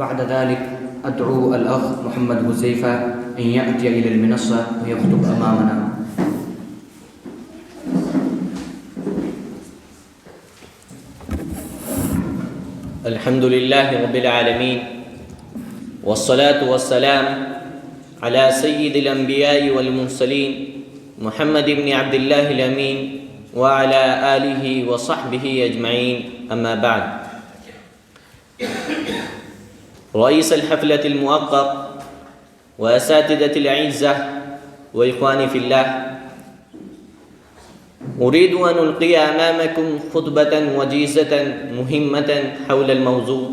وبعد ذلك أدعو الأخ محمد حذيفة أن يأتي إلى المنصة ويخطب أمامنا. الحمد لله رب العالمين، والصلاة والسلام على سيد الأنبياء والمرسلين محمد بن عبد الله الأمين وعلى آله وصحبه أجمعين، أما بعد. رئيس الحفلة المؤقت وأساتذة الأعزة وإخواني في الله، أريد أن ألقي أمامكم خطبة وجيزة مهمة حول الموضوع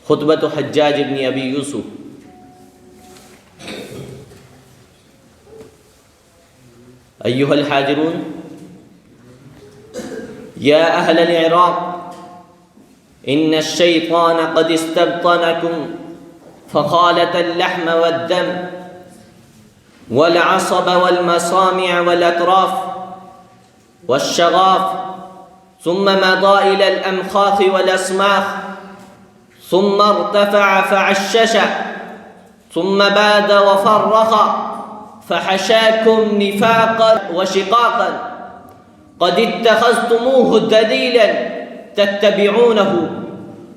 خطبة حجاج بن أبي يوسف. أيها الحاضرون، يا أهل العراق، إن الشيطان قد استبطنكم فخالة اللحم والدم والعصب والمصامع والأطراف والشغاف، ثم مضى إلى الأمخاخ والأسماخ، ثم ارتفع فعشش، ثم باد وفرخ فحشاكم نفاقا وشقاقا. قد اتخذتموه دليلا تتبعونه،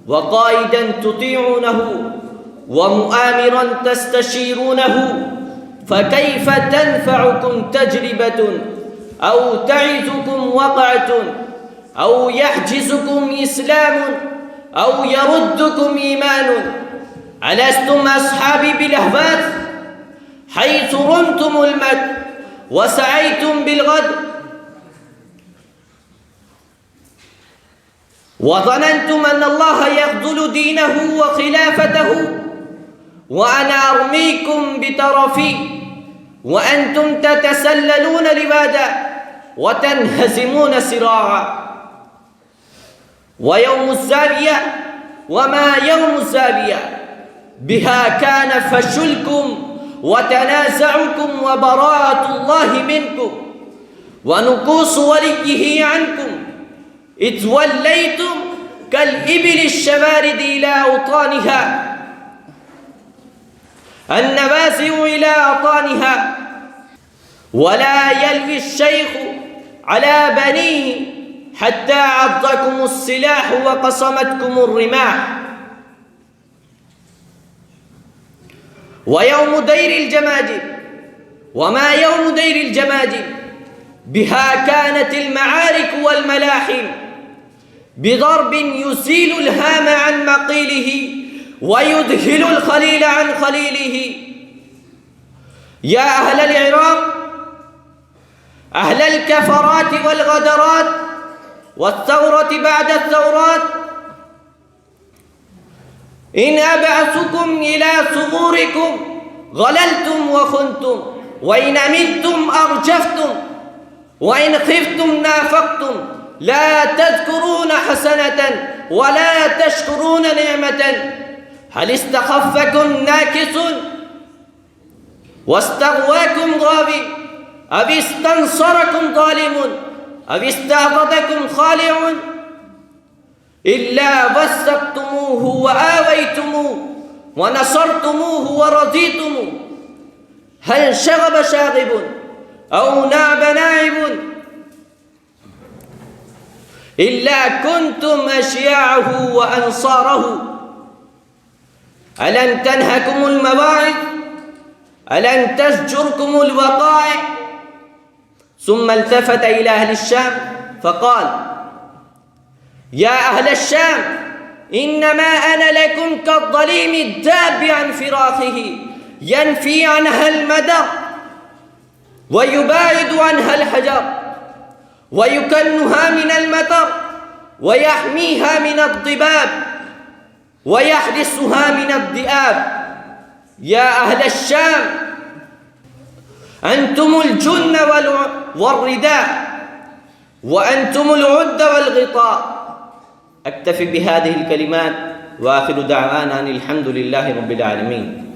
وقائدا تطيعونه، ومؤامرا تستشيرونه، فكيف تنفعكم تجربة أو تعزكم وقعة أو يحجزكم إسلام أو يردكم إيمان؟ ألستم أصحابي بالأهوات حيث رمتم المد وسعيتم بالغد وظننتم أن الله يخذل دينه وخلافته، وأنا أرميكم بطرفي وأنتم تتسللون لبادا وتنهزمون سراعا. ويوم الزاوية وما يوم الزاوية، بها كان فشلكم وتنازعكم وبراءة الله منكم ونقوص وليه عنكم، إذ وليتم كالإبل الشوارد إلى أوطانها، النوازع إلى أوطانها. ولا يلوي الشيخ على بنيه حتى عضكم السلاح وقصمتكم الرماح. ويوم دير الجماجم وما يوم دير الجماجم، بها كانت المعارك والملاحم، بضرب يزيل الهام عن مقيله ويدهل الخليل عن خليله. يا أهل العراق، أهل الكفرات والغدرات والثورة بعد الثورات، إن أبعثكم إلى ثغوركم غللتم وخنتم، وإن أمنتم أرجفتم، وإن خفتم نافقتم، لا تذكرون حسنة ولا تشكرون نعمة. هل استخفكم ناكس واستغواكم غاوي، أو استنصركم ظالم، أو استعبدكم خالع؟ إلا وثقتموه وآويتموه ونصرتموه ورضيتموه. هل شغب شاغب أو نعب ناعب، إلا كنتم أشياعه وأنصاره. ألن تنهكم المواعظ؟ ألن تزجركم الوقائع؟ ثم التفت إلى أهل الشام فقال: يا أهل الشام، إنما أنا لكم كالظليم الداب عن فراخه، ينفي عنها المدر ويباعد عنها الحجر، ويكنها من المطر ويحميها من الضباب ويحرسها من الذئاب. يا أهل الشام، أنتم الجن والرداء، وأنتم العد والغطاء. أكتفي بهذه الكلمات، وآخر دعوانا أن الحمد لله رب العالمين.